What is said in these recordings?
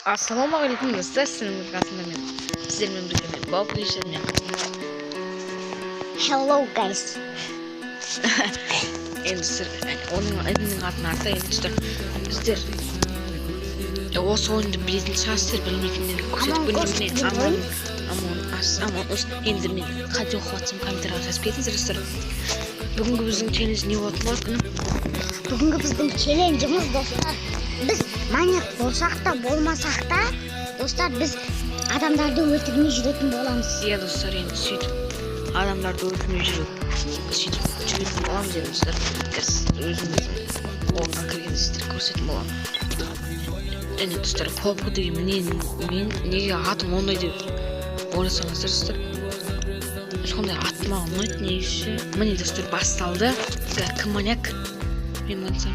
Ассалаумағалейкум достар, сіздермен қасымда мен сіздермен бірге мен Бауқлишер мен Hello guys. енді сіздер оның інінің атын аты енді сіздер осы ойынды білетін шығарсыздар, білмейтіндерге көрсетіп енді мен қате оқып жатсам комментарийға жазып кетіңіздер достар. Бүгінгі біздің челлендж не болатын болады? Бүгінгі біздің челленджіміз достар, біз маньяк болсақ та болмасақ та достар, біз адамдарды өлтірмей жүретін боламыз. Иә достар, енді сөйтіп адамдарды өлтірмей жүретін боламыз енді достар. Өзіміздің орнына кірген сіздер көрсететін боламын. Және достар, попы деген мен неге атым ондай деп ойласаңыздар достар, сондай ат маған ұнайды негізі. Міне достар, басталды. Кім маньяк? Мен болсам.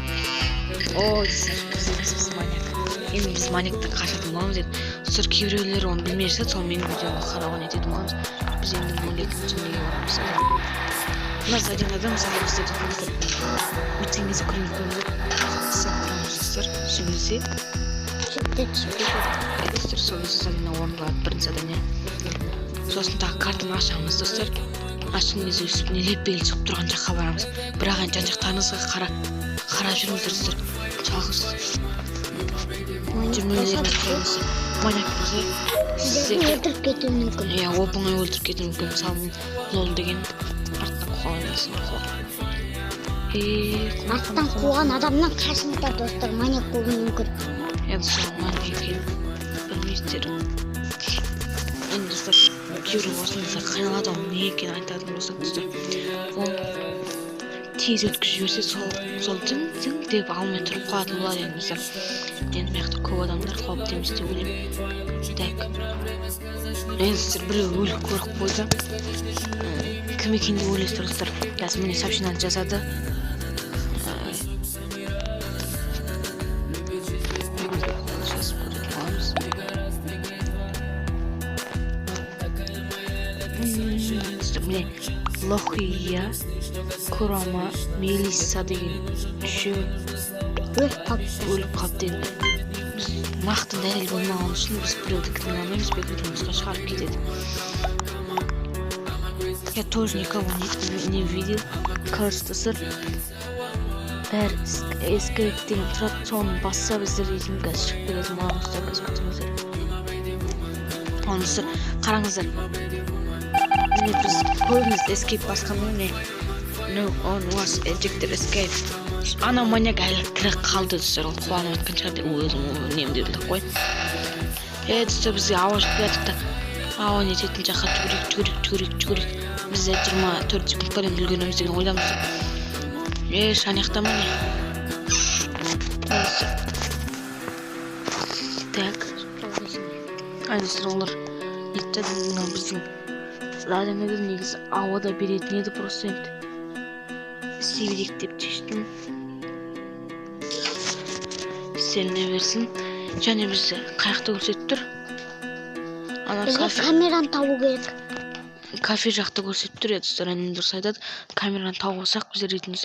Ой, біз маньяк. Енді біз маньякты қашатын боламыз еді. Достар, кейбіреулер оны білмей жатады, сол менің видеомды қарауға не ететін боламыз. Біз енді маньяктың түнеге барамыз. Мына заден адам мысалы біздерді көрдік. Өткен кезде көрмейді. Сақтырамыз достар, сол кезде. Достар, сол кезде заден орындалады бірінші заден. Сосын тағы картаны ашамыз достар. Ашқан кезде үстіне леппелі шығып тұрған жаққа барамыз. Бірақ жан-жақтарыңызға қарап жүріңіздер достар. Жалғыз жүрмеулеріңіз қойыңыз. Маньяк болса сіздерді өлтіріп кетуі мүмкін. Иә, оп-оңай өлтіріп кетуі мүмкін. Мысалы лол деген арттан қуған. Арттан қуған адамнан қашыңыздар достар, маньяк болуы мүмкін. Енді сол маньяк екенін білмейсіздер. Енді достар, кейбір осындай қайналады, оның не екенін айтатын болсақ достар, ол тез өткізіп жіберсе сол зың деп алмай тұрып қалатын болады енді достар. Енді мияқта көп адамдар қауіпті емес деп ойлаймын. Так. Енді сіздер біреу өлік көріп қойды. Кім екен деп ойлайсыздар достар. Қазір міне сообщениені жазады. Міне Лохия, Курама, Мелисса деген үшеуі өліп қалыпты енді. Біз нақты дәлел болмаған үшін біз біреуді кінәламаймыз, бекітімізге шығарып кетеді. Я тоже никого не видел. Кажется, достар, бәрі ескірек деген тұрады, соның басса біздер дейтін қазір шығып беретін боламыздар, біз күтіңіздер. Оны достар, қараңыздар. Міне біз көріңіз escape басқанмен не? No one was ejected escape. Ана маньяк әлі тірі қалды достар, ол қуанып өткен шығар деп өзім немде білдік қой. Достар, бізге ауа жетіп жатыр да, ауа нететін жаққа жүгірейік. Біз 24 секунд көрен үлгеніміз деген ойламыз. Шанияқтама не? Так. Достар, олар еттеді біздің задемеді негізі ауада беретін еді, просто енді істейбедек деп шештім. Істеріне берсін. Және бізді қаяқта көрсетіп тұр. Бізге камераны табу керек. Кафе жақта көрсетіп тұр, достар, әнін дұрыс айтады. Камераны тауып алсақ, біздер дейтін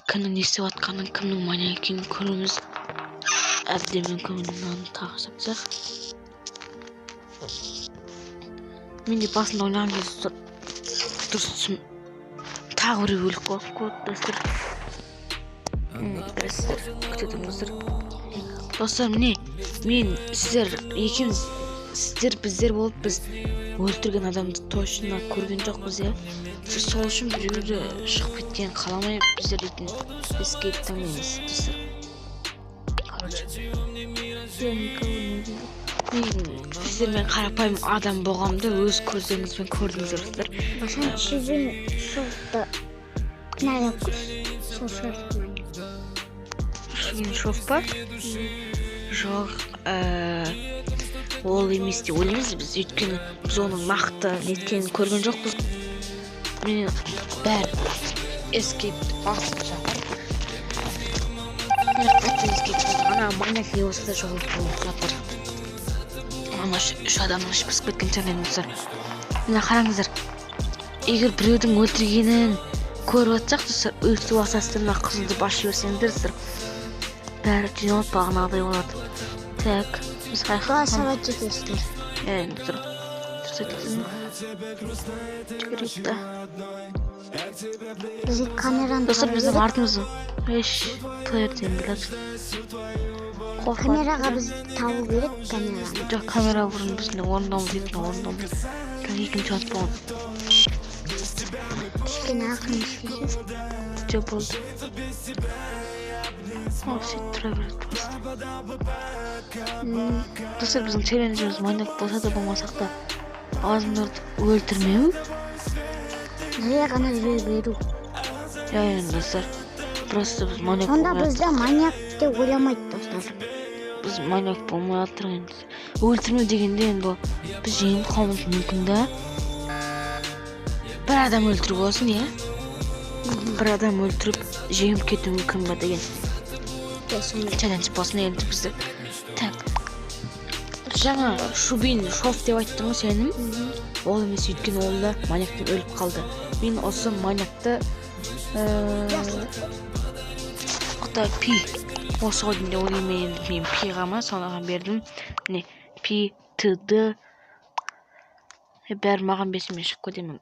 кімнің не істеп жатқанын, кімнің маньяк екенін көруіміз әбден мүмкін. Мынаны тағы сатсақ. Мен де басында ойнаған кезде дұрыс тағы біреу өліп қойды достар. Күтетін достар. Достар, міне мен сіздер екеуміз, біздер болып біз өлтірген адамды точно көрген жоқпыз, иә. Біз сол үшін біреуді шығып кеткенін қаламай біздер дейтін escape таңдаймыз достар. Сіздермен қарапайым адам болғанымды өз көздеріңізбен көрдіңіздер достар. Басан шизен шоқты кінәлап сол шығарып. Шизен шоқ па? Жоқ, ол емес деп ойлаймыз біз, өйткені біз оның нақты неткенін көрген жоқпыз. Мен бәрі escape басып жатыр. Ана маньяк не болса да жоғалып болып жатыр. Ана үш адамның ішіп пісіп кеткен шығар енді достар. Міне қараңыздар, егер біреудің өлтіргенін көріп жатсақ достар, өйтіп алсаңыздар, мына қызылды басып жіберсеңіздер достар, бәрі жиналып бағанағыдай болады. Так. Biz Doğa savaşçı dostlar. Dur. Çıkırıp Biz ilk kameranı Dostlar bizim tabii артымызды еш player дейін біледі. kameraga biz табу керек камераны. Жоқ, камера бұрын біздің орындауымыз дейтін орындауымыз. Бірақ екінші от болған. Кішкене ақын істейсіз. Жоқ болды. Сөйтіп тұра береді просто. Достар біздің челленджіміз маньяк болса да болмасақ та адамдарды өлтірмеу. Жай ғана жүре беру. Яғни достар, просто біз маньяк Сонда болмай бізді маньяк деп ойламайды достар. біз маньяк болмай жатырмыз енді. Өлтірмеу дегенде енді біз жеңіп қалуымыз мүмкін да. Бір адам өлтіру болсын, иә? Бір адам өлтіріп жеңіп кету мүмкін ба деген челлендж болсын енді бізді. Так. Жаңа Шубин шоф деп айттың ғой сенің? Ол емес, өйткені ол да маньяктан өліп қалды. Мен осы маньякты Құдай пи осы ойында ойлаймын енді мен пиға ма сонаға бердім. Міне пи тд бәрі маған бесіме шығып көтемін.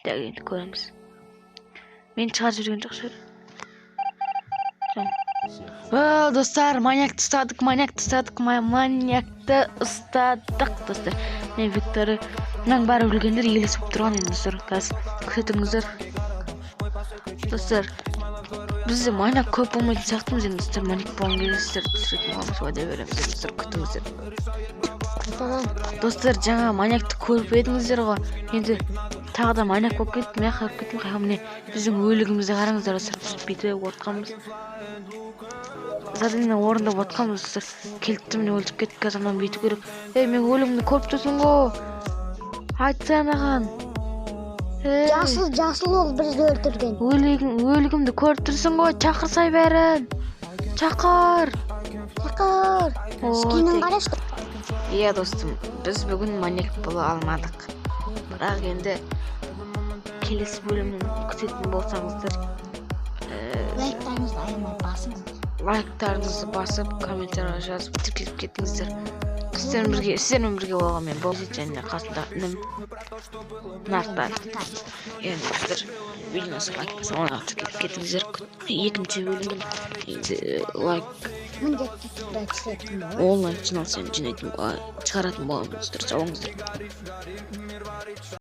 Так, енді көреміз. Мен шығарып жүрген жоқ шығар. Достар, маньякты ұстадық, достар. Мен Викторы мынаның бәрі өлгендер елесіп тұрған енді достар. Қазір күтіңіздер. Достар, бізде маньяк көп болмайтын сияқтымыз енді достар. Маньяк болған кезде сіздер түсіретін боламыз, уәде береміз достар, күтіңіздер. Достар, жаңа маньякты көріп едіңіздер ғой. Енді тағы да маньяк болып кеттім, міне біздің өлігімізді қараңыздар достар. Біз бүйтіп отқанбыз. Задание орындап отқанбыз достар. Келді міне өлтіп кетті, қазір мынаны бүйту керек. Мен өлігімді көріп тұрсың ғой. Айтсай маған. Жасыл ол бізді өлтірген. Өлігімді көріп тұрсың ғой, шақырсай бәрін. Шақыр. Скинін қарашы. Иә достым, біз бүгін маньяк бола алмадық. Бірақ енді келесі бөлімнен күтетін болсаңыздар, лайктарыңызды басып, комментария жазып, тіркеліп кетіңіздер. Сіздермен бірге болған мен Болзит және қасында інім Нартан. Енді сіздер видеосы лайк басып, оңаға тіркеліп кетіңіздер. Екінші бөлімнен лайк Міндетті түрде түсетін болады. ол лайк жиналсын шығаратын боламын достар. Сау болыңыздар.